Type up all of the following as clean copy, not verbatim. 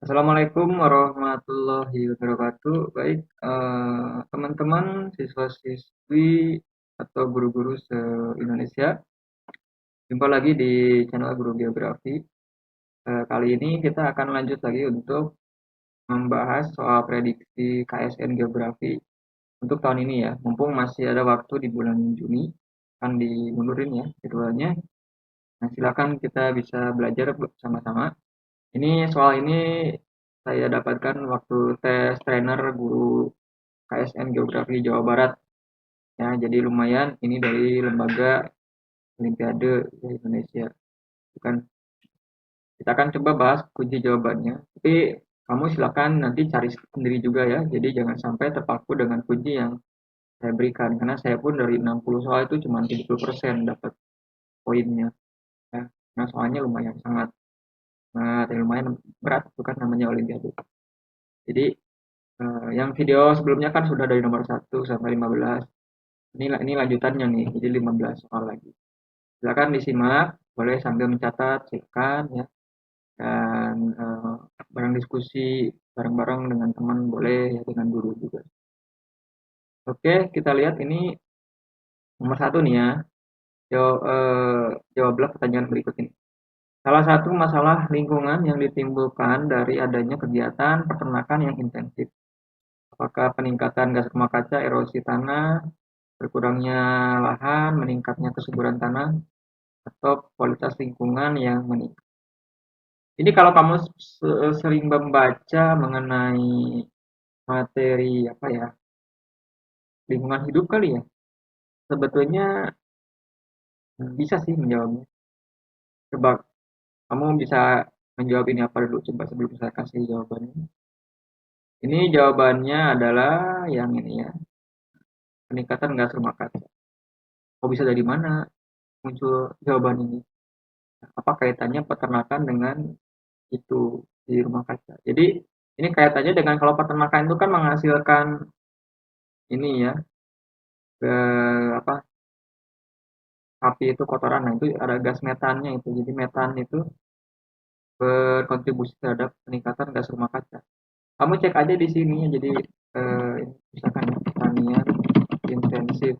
Assalamualaikum warahmatullahi wabarakatuh. Baik, teman-teman siswa-siswi atau guru-guru se-Indonesia, jumpa lagi di channel Guru Geografi. Kali ini kita akan lanjut lagi untuk membahas soal prediksi KSN Geografi untuk tahun ini ya. Mumpung masih ada waktu di bulan Juni, akan dimundurin ya jadwalnya. Nah, silakan kita bisa belajar bersama-sama. Soal ini saya dapatkan waktu tes trainer guru KSN Geografi Jawa Barat ya, jadi lumayan ini dari lembaga Olimpiade Indonesia. Bukan, kita akan coba bahas kunci jawabannya. Tapi kamu silakan nanti cari sendiri juga ya. Jadi jangan sampai terpaku dengan kunci yang saya berikan karena saya pun dari 60 soal itu cuma 70% dapat poinnya ya. Nah, soalnya lumayan lumayan berat, bukan namanya Olimpiade. Jadi yang video sebelumnya kan sudah dari nomor 1 sampai 15. Ini lanjutannya nih, jadi 15 soal lagi. Silakan disimak, boleh sambil mencatat, silakan ya. Dan bareng diskusi bareng-bareng dengan teman boleh ya, dengan guru juga. Oke, kita lihat ini nomor 1 nih ya. Jawablah pertanyaan berikut ini. Salah satu masalah lingkungan yang ditimbulkan dari adanya kegiatan peternakan yang intensif. Apakah peningkatan gas rumah kaca, erosi tanah, berkurangnya lahan, meningkatnya kesuburan tanah, atau kualitas lingkungan yang meningkat. Jadi kalau kamu sering membaca mengenai materi apa ya, lingkungan hidup kali ya, sebetulnya bisa sih menjawabnya. Coba kamu bisa menjawab ini apa dulu, coba sebelum saya kasih jawabannya. Ini jawabannya adalah yang ini ya, peningkatan gas rumah kaca. Kok bisa dari mana muncul jawaban ini? Apa kaitannya peternakan dengan itu di rumah kaca? Jadi ini kaitannya dengan kalau peternakan itu kan menghasilkan ini ya, apa, api itu kotoran, nah itu ada gas metannya itu. Jadi metan itu berkontribusi terhadap peningkatan gas rumah kaca. Kamu cek aja di sini ya, jadi misalkan ya, pertanian intensif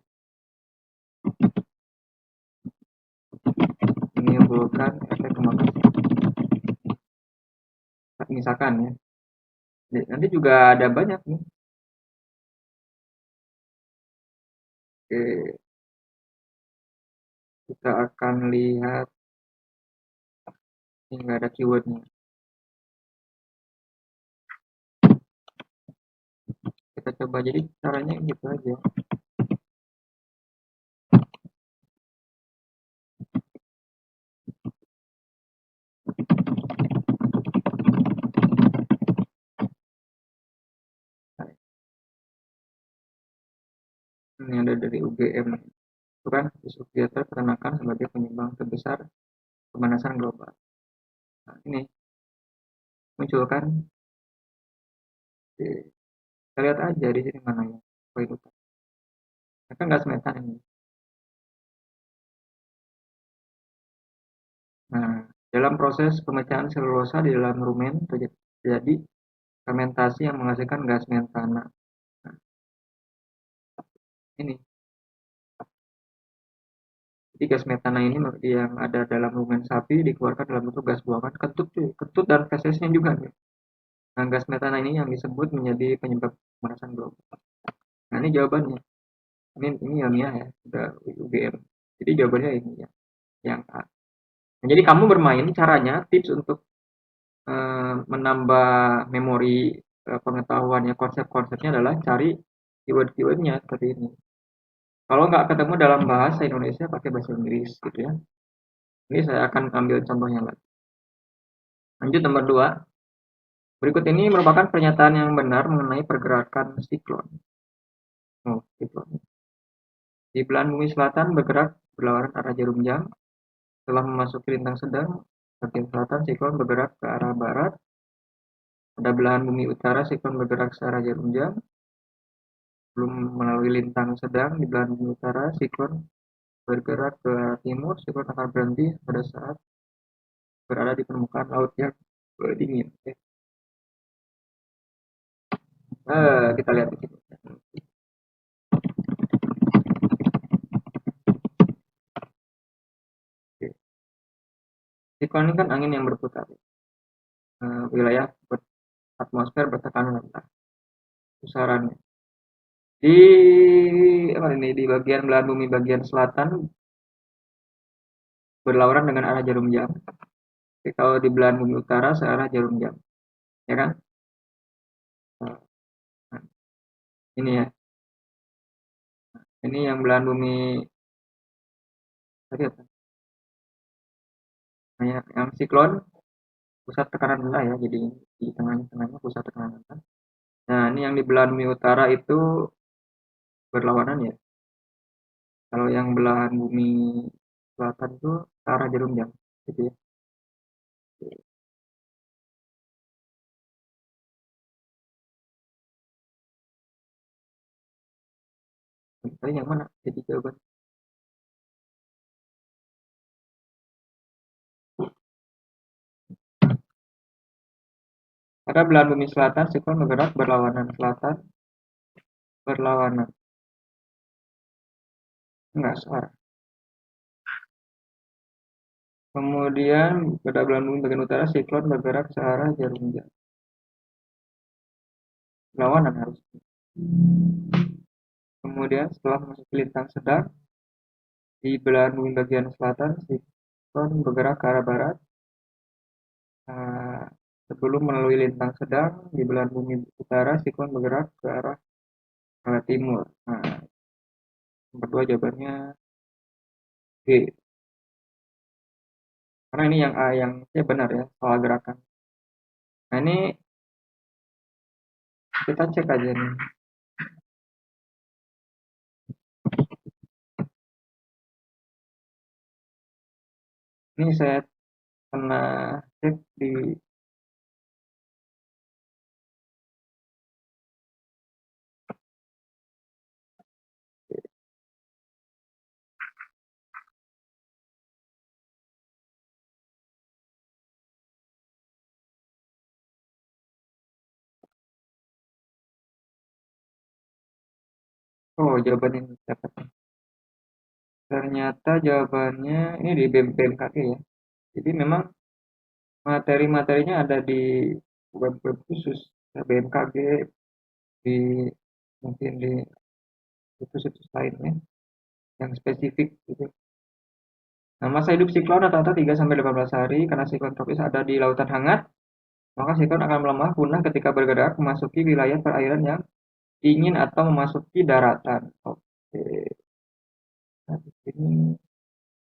menimbulkan efek rumah kaca. Misalkan ya, nanti juga ada banyak nih. Oke, kita akan lihat ini nggak ada keywordnya. Kita coba jadi caranya gitu aja. Nah, ini ada dari UGM. Itu kan isu kegiatan peternakan sebagai penyumbang terbesar pemanasan global. Nah, ini muncul kan. Oke, kita lihat aja di sini mana yang poin utama. Nah, kan gas metan ini. Nah, dalam proses pemecahan selulosa di dalam rumen terjadi fermentasi yang menghasilkan gas metana. Nah, ini. Jadi gas metana ini yang ada dalam rumen sapi dikeluarkan dalam bentuk gas buangan kentut, kentut dan fesesnya juga. Nah, gas metana ini yang disebut menjadi penyebab pemanasan global. Nah, ini jawabannya. Ini ilmiah ya, udah UGM. Jadi jawabannya ini ya, yang A. Nah, jadi kamu bermain caranya, tips untuk menambah memori pengetahuannya, konsep-konsepnya adalah cari keyword-keywordnya seperti ini. Kalau nggak ketemu dalam bahasa Indonesia, pakai bahasa Inggris gitu ya. Ini saya akan ambil contohnya lagi. Lanjut nomor 2. Berikut ini merupakan pernyataan yang benar mengenai pergerakan siklon. Oh, siklon. Di belahan bumi selatan bergerak berlawanan arah jarum jam. Setelah memasuki lintang sedang, bagian selatan siklon bergerak ke arah barat. Pada belahan bumi utara, siklon bergerak searah jarum jam. Belum melalui lintang sedang di belahan bumi utara, siklon bergerak ke arah timur. Siklon akan berhenti pada saat berada di permukaan laut yang dingin. Kita lihat di sini. Oke. Siklon ini kan angin yang berputar. Wilayah atmosfer bertekanan rendah. Pusarannya di apa ini di bagian belahan bumi bagian selatan berlawanan dengan arah jarum jam. Tapi kalau di belahan bumi utara searah jarum jam, ya kan? Nah, ini ya, ini yang belahan bumi tadi apa? Nah, yang siklon pusat tekanan rendah ya, jadi di tengahnya pusat tekanan rendah. Nah, ini yang di belahan bumi utara itu berlawanan ya. Kalau yang belahan bumi selatan itu ke arah jarum jam, gitu ya. Tadi yang mana? Jadi jawaban. Pada belahan bumi selatan, siklon bergerak berlawanan selatan, berlawanan. Enggak, searah. Kemudian pada belahan bumi bagian utara, siklon bergerak searah jarum jam. Berlawanan harus. Kemudian setelah memasuki lintang sedang, di belahan bumi bagian selatan, siklon bergerak ke arah barat. Nah, sebelum melalui lintang sedang, di belahan bumi utara, siklon bergerak ke arah timur. Nah, nomor 2 jawabannya G. Karena ini yang A yang C benar ya, soal gerakan. Nah, ini kita cek aja nih. Ini saya pernah cek di oh jawaban ini dapat. Ternyata jawabannya ini di BMKG ya. Jadi memang materi-materinya ada di web-web khusus ya, BMKG, di mungkin di situs-situs lainnya yang spesifik gitu. Nah, masa hidup siklon rata-rata 3 sampai 18 hari karena siklon tropis ada di lautan hangat, maka siklon akan melemah punah ketika bergerak memasuki wilayah perairan yang dingin atau memasuki daratan. Oke, nah di sini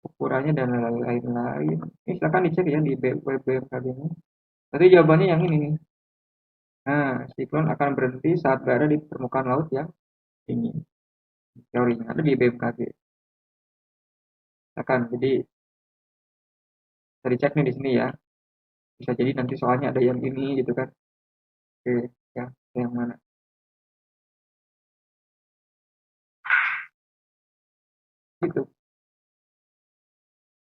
ukurannya dan lain-lain. Ini silakan dicek ya di web BMKG ini. Tadi jawabannya yang ini nih. Nah, siklon akan berhenti saat berada di permukaan laut yang dingin. Teorinya ada di BMKG. Silakan. Jadi bisa dicek nih di sini ya. Bisa jadi nanti soalnya ada yang ini gitu kan. Oke, ya, yang mana? Gitu.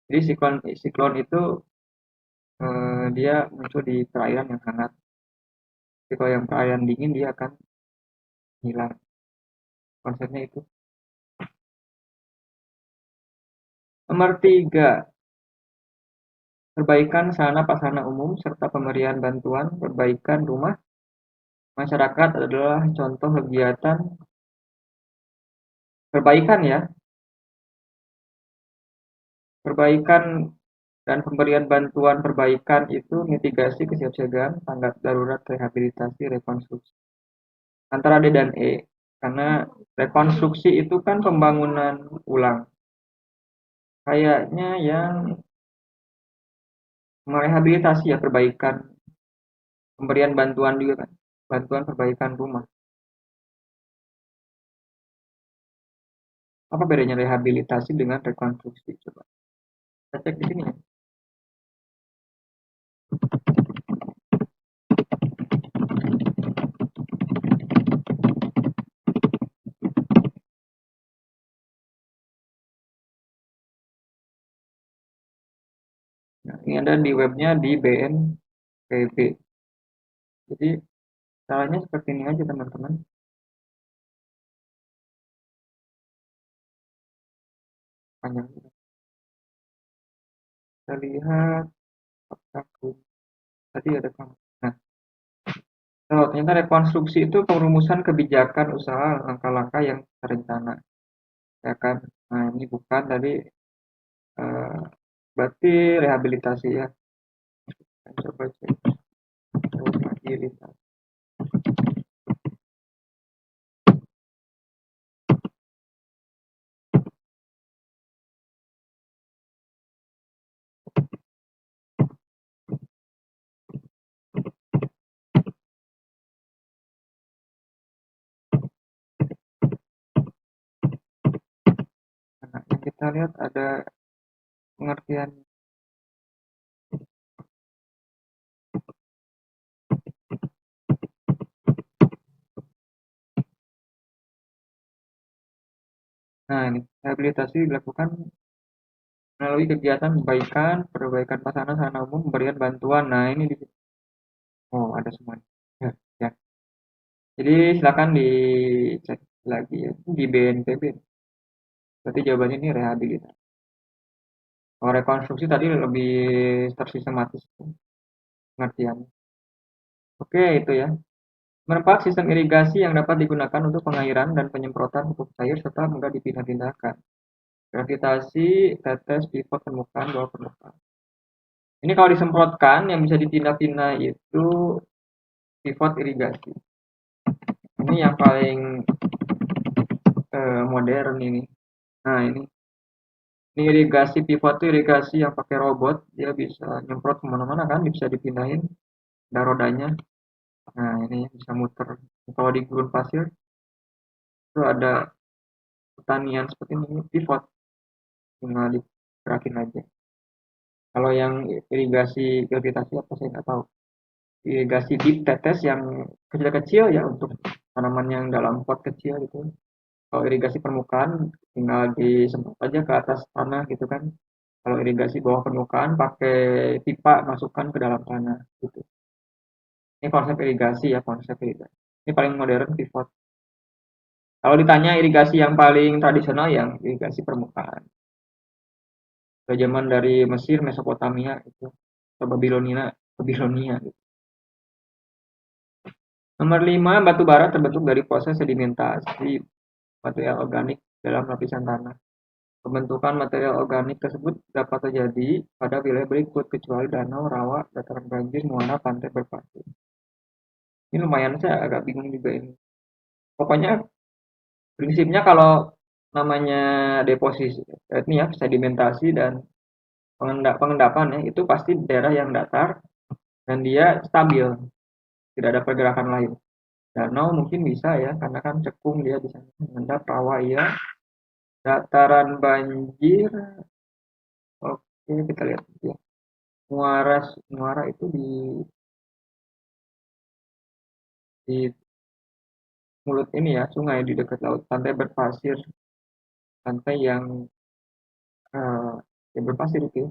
Jadi siklon siklon itu dia muncul di perairan yang hangat. Tapi kalau yang perairan dingin dia akan hilang. Konsepnya itu. Nomor 3, perbaikan sarana prasarana umum serta pemberian bantuan perbaikan rumah masyarakat adalah contoh kegiatan perbaikan ya, perbaikan dan pemberian bantuan perbaikan itu mitigasi kesiapsiagaan, tanggap darurat, rehabilitasi, rekonstruksi. Antara D dan E, karena rekonstruksi itu kan pembangunan ulang. Kayaknya yang merehabilitasi ya perbaikan, pemberian bantuan juga kan, bantuan perbaikan rumah. Apa bedanya rehabilitasi dengan rekonstruksi? Coba kita cek di sini ya. Nah, ini ada di webnya di BNPB. Jadi Caranya seperti ini aja teman-teman. Panjang. Kita lihat apakah tadi ada kan. Nah, oh, ternyata rekonstruksi itu perumusan kebijakan usaha langkah-langkah yang terencana, ya kan? Nah, ini bukan tadi eh, berarti rehabilitasi ya. Coba cek rehabilitasi. Nah, yang kita lihat ada pengertian. Nah, ini rehabilitasi dilakukan melalui kegiatan perbaikan pasangan sarana umum, pemberian bantuan. Nah, ini di oh, ada semua. Ya, ya. Jadi silakan dicek lagi ya di BNPB. Berarti jawabannya ini rehabilitasi. Kalau rekonstruksi tadi lebih tersistematis pengertiannya. Oke, itu ya. Manfaat sistem irigasi yang dapat digunakan untuk pengairan dan penyemprotan pupuk cair serta mudah dipindah-pindahkan. Gravitasi, tetes, pivot, permukaan, bawah permukaan. Ini kalau disemprotkan yang bisa dipindah-pindah itu pivot irigasi. Ini yang paling modern ini. Nah, ini irigasi pivot itu irigasi yang pakai robot, dia bisa nyemprot kemana-mana kan, bisa dipindahin, ada rodanya. Nah, ini bisa muter. Kalau di gurun pasir itu ada pertanian seperti ini, pivot, tinggal digerakin aja. Kalau yang irigasi gravitasi apa saya nggak tahu. Irigasi deep tetes yang kecil-kecil ya untuk tanaman yang dalam pot kecil gitu. Kalau irigasi permukaan tinggal disemprot aja ke atas tanah gitu kan. Kalau irigasi bawah permukaan pakai pipa masukkan ke dalam tanah gitu. Ini konsep irigasi ya, konsep irigasi. Ini paling modern pivot. Kalau ditanya irigasi yang paling tradisional yang irigasi permukaan. Ke zaman dari Mesir, Mesopotamia itu, ke Babilonia, Babilonia gitu. Nomor 5, batu bara terbentuk dari proses sedimentasi material organik dalam lapisan tanah. Pembentukan material organik tersebut dapat terjadi pada wilayah berikut kecuali danau, rawa, dataran banjir, muara, pantai berpasir. Ini lumayan saya agak bingung juga ini. Pokoknya prinsipnya kalau namanya deposisi ini ya sedimentasi dan pengendapan ya itu pasti daerah yang datar dan dia stabil, tidak ada pergerakan lain. Danau mungkin bisa ya karena kan cekung dia bisa mengendap, rawa ya. Dataran banjir, oke kita lihat ya. Muara muara itu di mulut ini ya sungai di dekat laut, pantai berpasir, pantai yang eh, ya berpasir itu ya.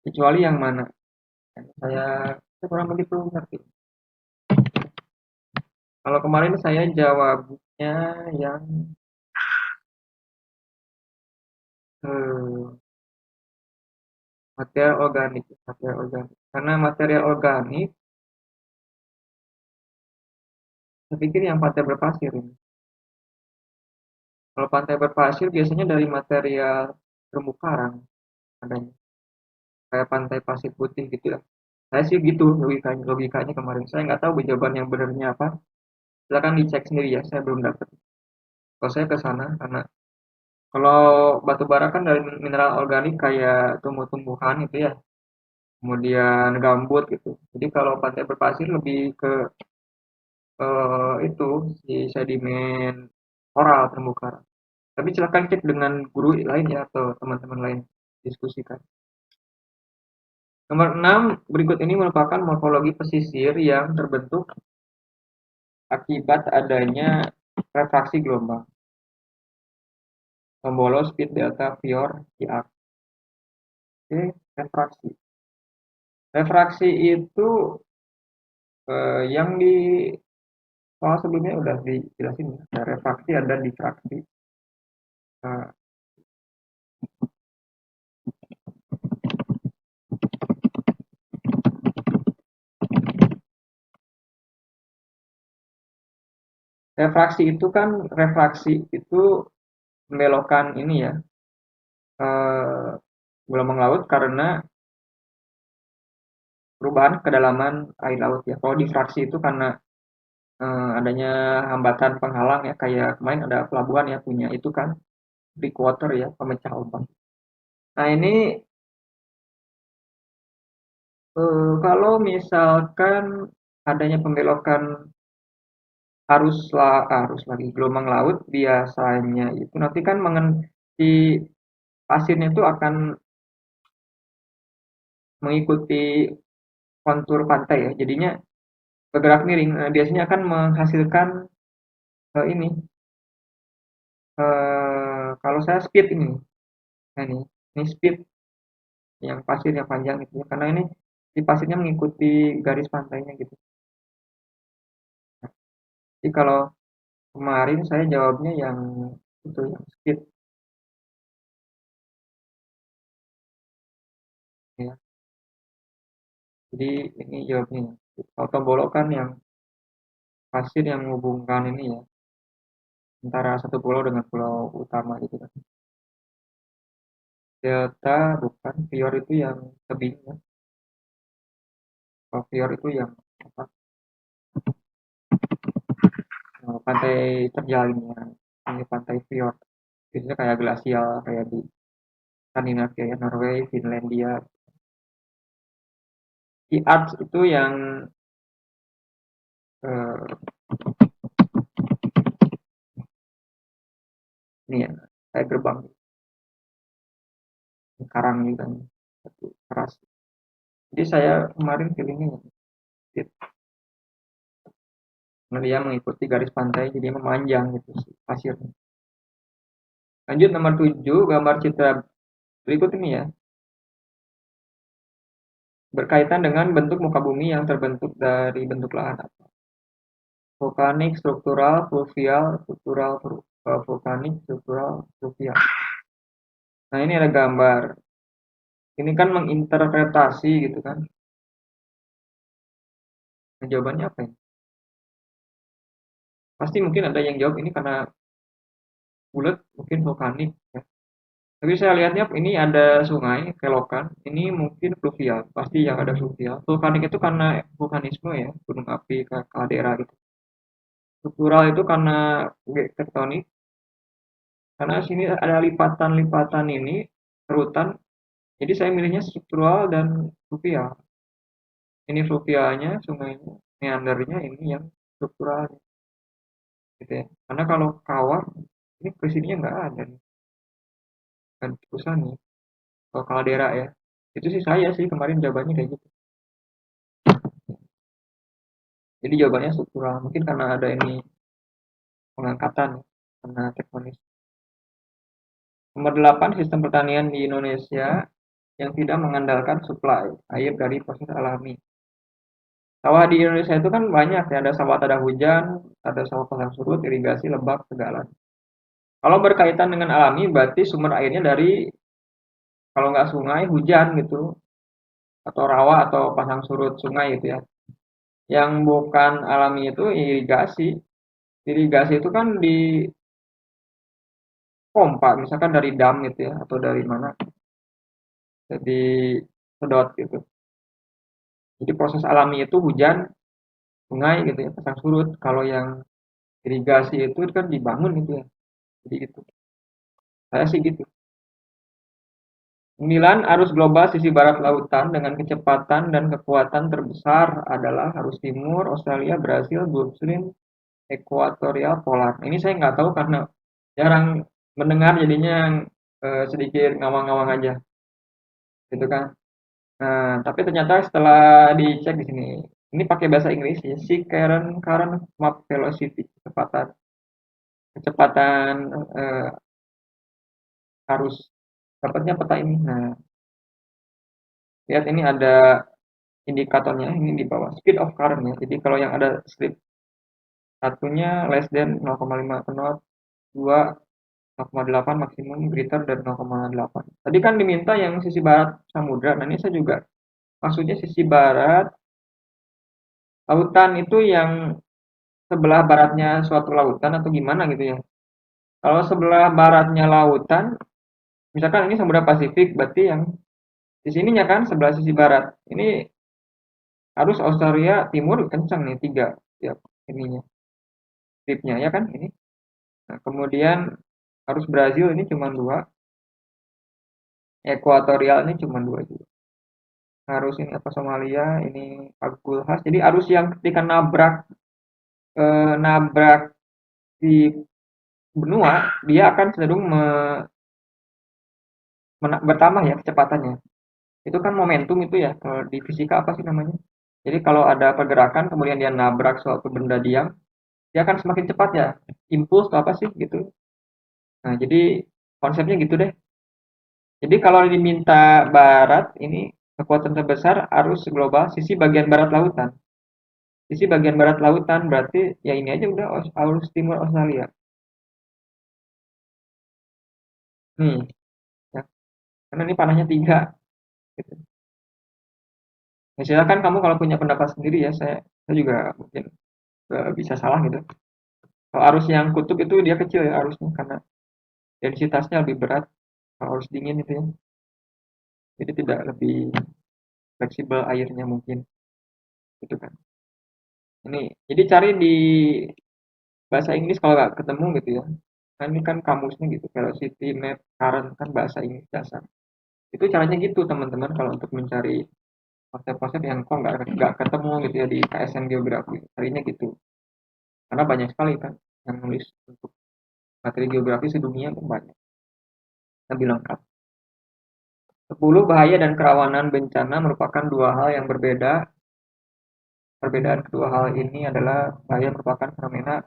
Kecuali yang mana? Saya, saya kurang begitu ngerti. Kalau kemarin saya jawabnya yang eh, material organik, material organik. Karena material organik, saya pikir yang pantai berpasir ini. Kalau pantai berpasir biasanya dari material terumbu karang adanya, kayak pantai pasir putih gitu ya. Saya sih gitu logikanya, logikanya kemarin. Saya nggak tahu jawaban yang benarnya apa. Silakan dicek sendiri ya, saya belum dapat. Kalau saya ke sana karena kalau batu bara kan dari mineral organik kayak tumbuh-tumbuhan itu ya, kemudian gambut gitu. Jadi kalau pantai berpasir lebih ke itu si sedimen koral terumbu karang. Tapi silakan cek dengan guru lain ya atau teman-teman lain diskusikan. Nomor 6 berikut ini merupakan morfologi pesisir yang terbentuk akibat adanya refraksi gelombang. Tombolo, speed, delta, Fior, Kiak. Oke, refraksi. Refraksi itu Yang di soal sebelumnya udah dijelasin ya, ada refraksi, ada difraksi. Nah, refraksi itu membelokkan ini ya, eh, gelombang laut karena perubahan kedalaman air laut ya. Kalau difraksi itu karena adanya hambatan penghalang ya, kayak kemarin ada pelabuhan ya punya itu kan breakwater ya, pemecah ombak. Nah ini kalau misalkan adanya pembelokan arus lagi gelombang laut biasanya itu nanti kan si pasirnya itu akan mengikuti kontur pantai ya, jadinya bergerak miring. Biasanya akan menghasilkan ini kalau saya speed ini, nah ini speed yang pasirnya panjang gitu ya, karena ini si pasirnya mengikuti garis pantainya gitu. Jadi kalau kemarin saya jawabnya yang itu yang speed ya. Jadi ini jawabnya. Kalau Tombolo kan yang pasir yang menghubungkan ini ya antara satu pulau dengan pulau utama gitu kan. Delta bukan, Fior itu yang tebing ya. Kalau Fior itu yang apa? Pantai terjalin ya. Ini pantai Fior. Biasanya kayak glasial kayak di Skandinavia ya, Norway, Finlandia. Di Arts itu yang eh, ini ya kayak gerbang karang gitu kan, satu keras. Jadi saya kemarin feelingnya ya, karena dia mengikuti garis pantai jadi memanjang gitu sih pasirnya. Lanjut nomor 7 gambar citra berikut ini ya, berkaitan dengan bentuk muka bumi yang terbentuk dari bentuk lahan vulkanik, struktural, fluvial, struktural, vulkanik, struktural, fluvial. Nah ini ada gambar. Ini kan menginterpretasi gitu kan. Nah, jawabannya apa ya? Pasti mungkin ada yang jawab ini karena bulat, mungkin vulkanik ya. Tapi saya lihatnya ini ada sungai, kelokan. Ini mungkin fluvial, pasti yang ada fluvial. Vulkanik itu karena vulkanisme ya, gunung api, kaldera gitu. Struktural itu karena tektonik, karena sini ada lipatan-lipatan ini, kerutan. Jadi saya milihnya struktural dan fluvial. Ini fluvialnya, sungainya, meandernya ini yang strukturalnya, gitu ya. Karena kalau kawah, ini presininya nggak ada nih, kan pusat nih. Kalau kaldera ya, itu sih saya sih kemarin jawabannya kayak gitu. Jadi jawabannya struktural. Mungkin karena ada ini pengangkatan karena tektonis. Nomor 8, sistem pertanian di Indonesia yang tidak mengandalkan suplai air dari proses alami. Sawah di Indonesia itu kan banyak ya, ada sawah tada hujan, ada sawah pasang surut, irigasi, lebak, tegalan. Kalau berkaitan dengan alami, berarti sumber airnya dari kalau nggak sungai, hujan gitu, atau rawa atau pasang surut sungai gitu ya. Yang bukan alami itu irigasi. Irigasi itu kan di pompa, misalkan dari dam gitu ya, atau dari mana, jadi sedot gitu. Jadi proses alami itu hujan, sungai gitu ya, pasang surut. Kalau yang irigasi itu kan dibangun gitu ya. Jadi gitu. Saya sih gitu. 9. Arus global sisi barat lautan dengan kecepatan dan kekuatan terbesar adalah arus timur, Australia, Brasil, Gulf Stream, Ekuatorial, Polar. Ini saya nggak tahu karena jarang mendengar jadinya sedikit ngawang-ngawang aja, gitu kan. Nah, tapi ternyata setelah dicek di sini, ini pakai bahasa Inggris ya, si current current map velocity, kecepatan kecepatan eh, arus dapatnya peta ini. Nah, lihat ini ada indikatornya ini di bawah speed of current ya. Jadi kalau yang ada strip satunya less than 0,5 knot, 2 0,8 maksimum greater than 0,8. Tadi kan diminta yang sisi barat samudra. Nah, ini saya juga maksudnya sisi barat lautan itu yang sebelah baratnya suatu lautan atau gimana gitu ya. Kalau sebelah baratnya lautan, misalkan ini Samudra Pasifik, berarti yang di sininya kan sebelah sisi barat. Ini harus Australia Timur kencang nih tiga ya ininya stripnya ya kan ini. Nah, kemudian harus Brazil ini cuma dua, ekuatorial ini cuma dua juga. Harus ini apa Somalia ini Agulhas. Jadi arus yang ketika nabrak di benua dia akan cenderung bertambah ya kecepatannya. Itu kan momentum itu ya kalau di fisika apa sih namanya? Jadi kalau ada pergerakan kemudian dia nabrak suatu benda diam, dia akan semakin cepat ya. Impuls atau apa sih gitu. Nah, jadi konsepnya gitu deh. Jadi kalau diminta barat ini kekuatan terbesar arus global sisi bagian barat lautan. Sisi bagian barat lautan berarti ya ini aja udah arus timur Australia. Nih, ya. Karena ini panahnya tiga. Gitu. Ya, silakan kamu kalau punya pendapat sendiri ya. Saya juga mungkin bisa salah gitu. Kalau arus yang kutub itu dia kecil ya arusnya karena densitasnya lebih berat. Kalau arus dingin itu ya. Jadi tidak lebih fleksibel airnya mungkin gitu kan. Ini jadi cari di bahasa Inggris kalau nggak ketemu gitu ya. Nah, ini kan kamusnya gitu. Velocity, map, current kan bahasa Inggris dasar. Itu caranya gitu teman-teman kalau untuk mencari konsep-konsep yang kok nggak ketemu gitu ya di KSN Geografi. Carinya gitu. Karena banyak sekali kan yang nulis untuk materi geografi sedunia itu banyak. Lebih lengkap. 10 bahaya dan kerawanan bencana merupakan dua hal yang berbeda. Perbedaan kedua hal ini adalah bahaya merupakan fenomena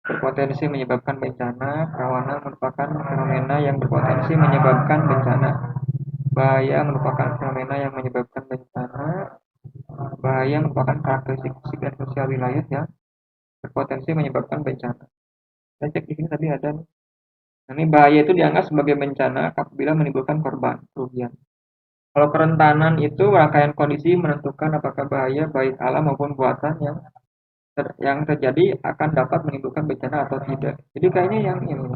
berpotensi menyebabkan bencana, kerawanan merupakan fenomena yang berpotensi menyebabkan bencana. Bahaya merupakan fenomena yang menyebabkan bencana. Bahaya merupakan karakteristik fisik dan sosial wilayah yang berpotensi menyebabkan bencana. Saya cek di sini tadi ada. Nah, ini bahaya itu dianggap sebagai bencana apabila menimbulkan korban, kerugian. Kalau kerentanan itu rangkaian kondisi menentukan apakah bahaya baik alam maupun buatan yang terjadi akan dapat menimbulkan bencana atau tidak. Jadi kayaknya yang ini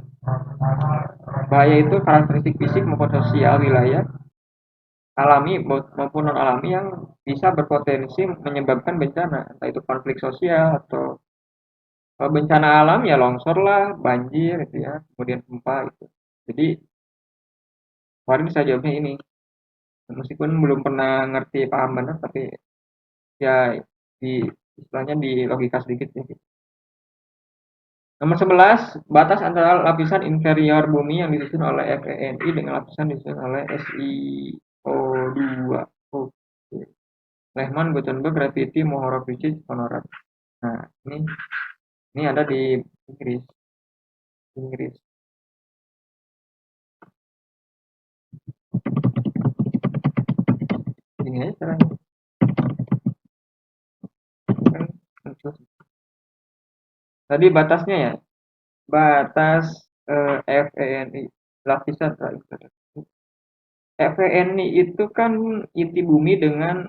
bahaya itu karakteristik fisik maupun sosial wilayah alami maupun non alami yang bisa berpotensi menyebabkan bencana, entah itu konflik sosial atau bencana alam ya longsor lah, banjir itu ya, kemudian gempa itu. Jadi kemarin saya jawabnya ini, meskipun belum pernah ngerti paham benar, tapi ya di istilahnya di logika sedikit ya. Nomor 11, batas antara lapisan inferior bumi yang disusun oleh FENI dengan lapisan disusun oleh SiO2. Oke. Lehman, Gutenberg, Reviti, Mohorovičić, Honorat. Nah, ini ada di Inggris. Inggris. Ini aja caranya. Tadi batasnya ya, batas FENI lapisan FENI itu kan inti bumi dengan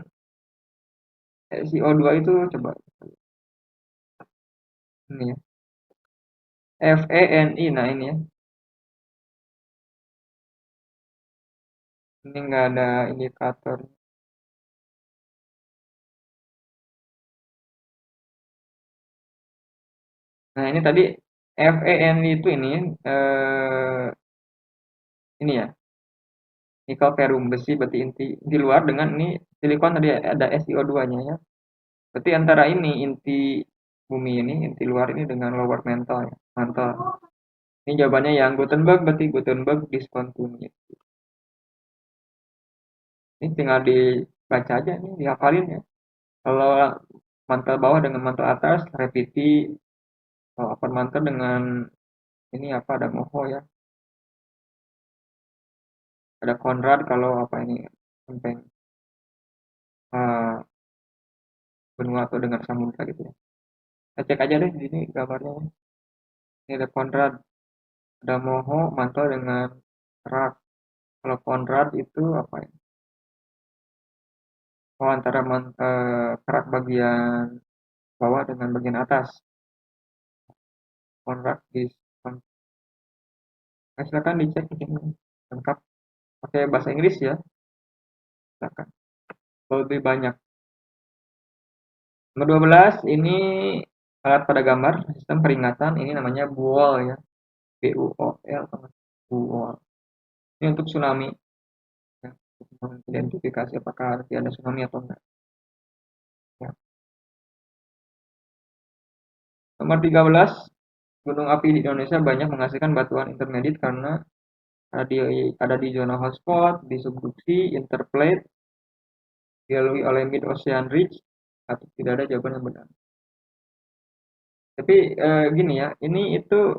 CO2 itu coba ini ya. FENI nah ini ya. Ini enggak ada indikator. Nah, ini tadi FENI itu ini ya. Nikel ferrum besi berarti inti di luar dengan ini silikon tadi ada SiO2-nya ya. Berarti antara ini inti bumi ini, inti luar ini dengan lower mantle ya. Mantle. Ini jawabannya yang Gutenberg berarti Gutenberg discontinued. Ini tinggal dibaca aja nih, dihafalin ya. Kalau mantel bawah dengan mantel atas, Reviti. Kalau upper mantle dengan ini apa ada Moho ya. Ada Conrad kalau apa ini Kempeng. benua atau dengan samudra gitu ya. Kita cek aja deh di sini gambarnya. Ini ada Konrad, ada Moho, Manto dengan Rak. Kalau Konrad itu apa ya? Oh, antara kerak bagian bawah dengan bagian atas. Konrad di nah, silakan dicek di sini lengkap pakai bahasa Inggris ya, silakan. Kalau lebih banyak. Nomor 12 ini alat pada gambar sistem peringatan ini namanya BUOL ya. BUOL BUOL. Ini untuk tsunami ya. Untuk identifikasi apakah nanti ada tsunami atau enggak. Ya. Nomor 13 gunung api di Indonesia banyak menghasilkan batuan intermediate karena ada di zona hotspot, di subduksi, interplate, dilalui oleh mid ocean ridge, atau tidak ada jawaban yang benar. Tapi gini ya, ini itu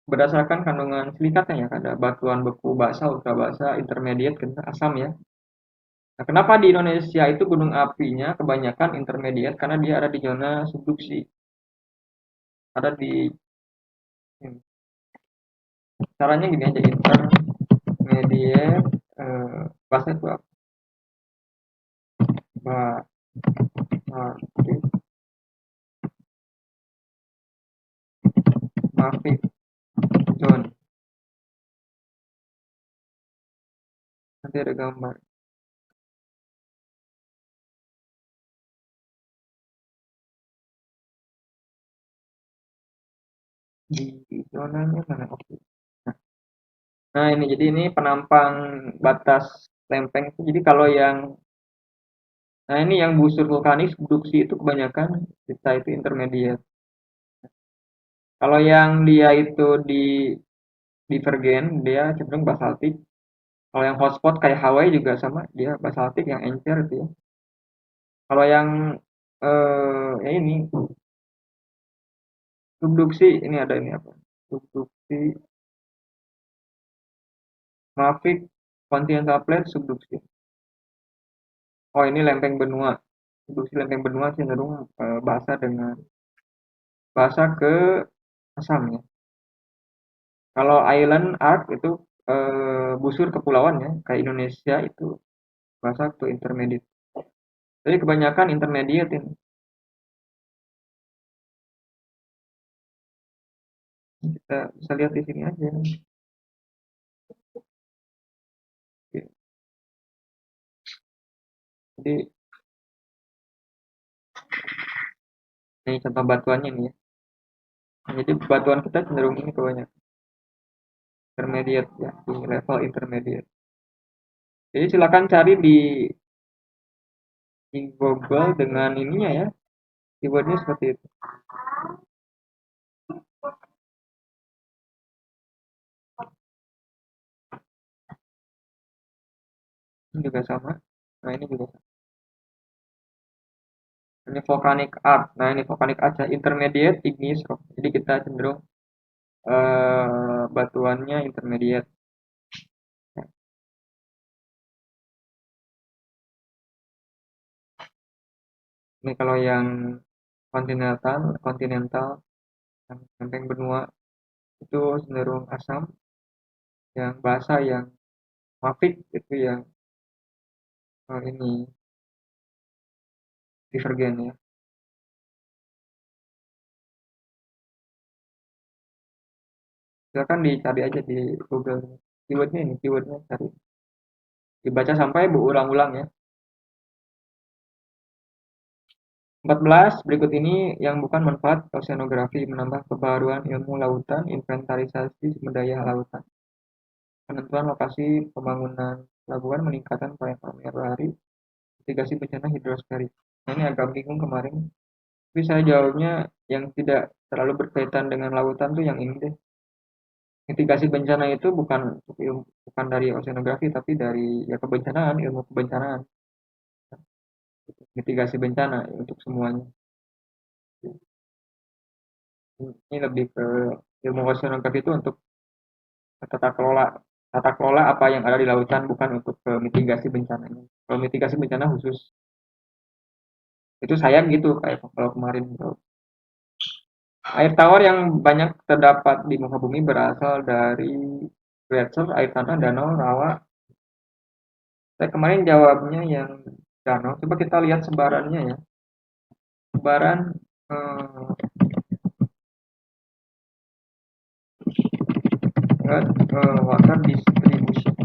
berdasarkan kandungan silikatnya ya, ada batuan beku basa, ultra basa, intermediate, asam ya. Nah, kenapa di Indonesia itu gunung apinya kebanyakan intermediate? Karena dia ada di zona subduksi, ada di caranya gini aja intermediate basa itu apa? Ba, mafic zone. Nanti ada gambar. Di zonanya mana? Oke. Nah ini jadi ini penampang batas lempeng itu. Jadi kalau yang nah ini yang busur vulkanik subduksi itu kebanyakan kita itu intermediate. Kalau yang dia itu di divergen dia cenderung basaltik. Kalau yang hotspot kayak Hawaii juga sama dia basaltik yang encer itu ya. Kalau yang ya ini subduksi ini ada ini apa? Subduksi mafic continental plate subduksi. Oh ini lempeng benua. Subduksi lempeng benua cenderung basah dengan basah ke asam ya. Kalau island arc itu busur kepulauan ya, kayak Indonesia itu basah ke intermediate. Jadi kebanyakan intermediate ini. Kita bisa lihat di sini aja. Oke. Jadi ini contoh batuannya nih ya. Nah, jadi batuan kita cenderung ini kebanyakan intermediate ya, di level intermediate. Jadi silakan cari di Google dengan ininya ya, keywordnya seperti itu. Ini juga sama. Nah ini juga sama. Ini volcanic arc. Nah ini volcanic arc ya, intermediate igneous rock. Jadi kita cenderung batuannya intermediate. Ini kalau yang kontinental, kontinental, yang lempeng benua itu cenderung asam, yang basah, yang mafic itu yang ini divergen ya. Silakan dicari aja di Google. Keywordnya ini, keywordnya cari. Dibaca sampai berulang-ulang ya. 14 berikut ini yang bukan manfaat oceanografi menambah kebaruan ilmu lautan, inventarisasi sumber daya lautan, penentuan lokasi pembangunan pelabuhan, meningkatkan pelayanan bahari, mitigasi bencana hidrosferik. Nah, ini agak bingung kemarin, tapi saya jawabnya yang tidak terlalu berkaitan dengan lautan tuh yang ini deh. Mitigasi bencana itu bukan dari oceanografi tapi dari ya kebencanaan, ilmu kebencanaan, mitigasi bencana ya, untuk semuanya. Ini lebih ke ilmu oceanografi itu untuk tata kelola tata kelola apa yang ada di lautan bukan untuk mitigasi bencana. Kalau mitigasi bencana khusus Itu sayang gitu kayak kalau kemarin bro. Air tawar yang banyak terdapat di muka bumi berasal dari gletser, air tanah, danau, rawa. Saya kemarin jawabnya yang danau. Coba kita lihat sebarannya ya. Sebaran eh, water distribution.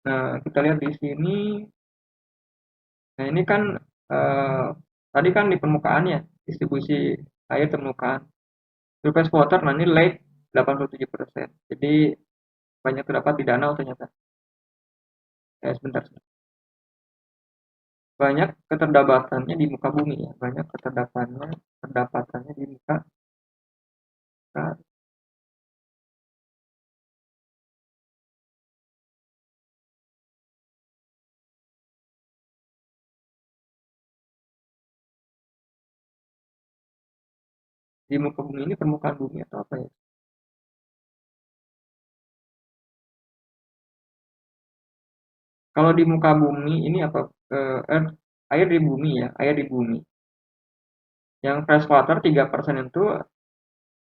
Nah, kita lihat di sini. Nah, ini kan eh, tadi kan di permukaan ya, distribusi air permukaan. Surface water, nah ini lake 87%. Jadi banyak terdapat di danau ternyata. Sebentar. Banyak keterdapatannya di muka bumi ya. Banyak terdapatannya di muka bumi ini permukaan bumi atau apa ya? Kalau di muka bumi ini apa air di bumi ya, air di bumi. Yang fresh water 3% itu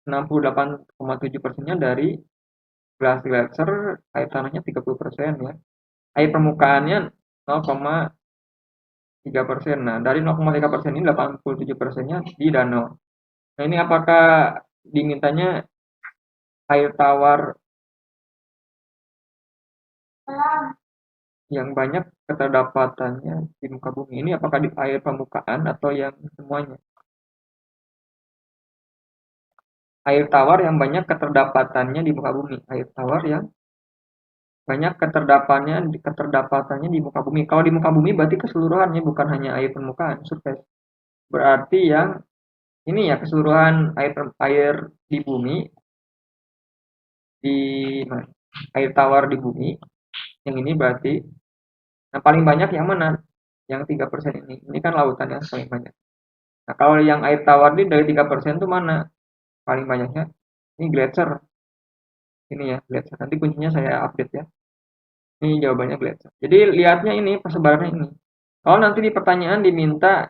68,7%-nya dari glacier, air tanahnya 30% ya. Air permukaannya 0,3%. Nah, dari 0,3% ini 87%-nya di danau. Nah, ini apakah dimintanya air tawar yang banyak keterdapatannya di muka bumi ini apakah di air permukaan atau yang semuanya? Air tawar yang banyak keterdapatannya di muka bumi. Air tawar yang banyak keterdapatannya di muka bumi. Kalau di muka bumi berarti keseluruhannya bukan hanya air permukaan, surface. Berarti yang ini ya keseluruhan air di bumi di air tawar di bumi. Yang ini berarti nah paling banyak yang mana? Yang 3% ini. Ini kan lautan yang paling banyak. Nah, kalau yang air tawar ini dari 3% itu mana? Paling banyaknya ini gletser. Ini ya, gletser. Nanti kuncinya saya update ya. Ini jawabannya gletser. Jadi lihatnya ini persebarannya ini. Kalau nanti di pertanyaan diminta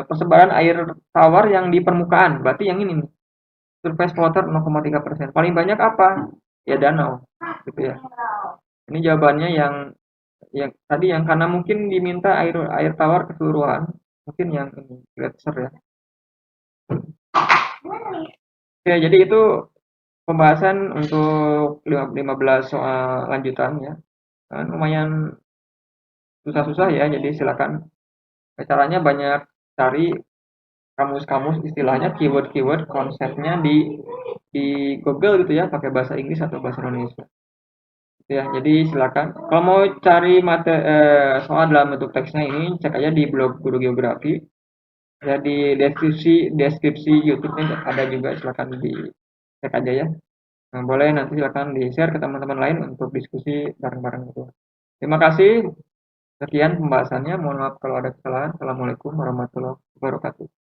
persebaran air tawar yang di permukaan, berarti yang ini nih. Surface water 0,3%. Paling banyak apa? Ya danau, gitu ya. Ini jawabannya yang tadi yang karena mungkin diminta air air tawar keseluruhan, mungkin yang ini gletser ya. Oke, jadi itu pembahasan untuk 15 soal lanjutan ya. Lumayan susah-susah ya, jadi silakan. Caranya banyak cari kamus-kamus istilahnya, keyword-keyword konsepnya di Google gitu ya, pakai bahasa Inggris atau bahasa Indonesia. Gitu ya, jadi silakan. Kalau mau cari soal dalam bentuk teksnya ini, cek aja di blog Guru Geografi. Ya di deskripsi YouTube-nya ada juga, silakan dicek aja ya. Nah, boleh nanti silakan di-share ke teman-teman lain untuk diskusi bareng-bareng gitu. Terima kasih. Sekian pembahasannya. Mohon maaf kalau ada kesalahan. Assalamualaikum warahmatullahi wabarakatuh.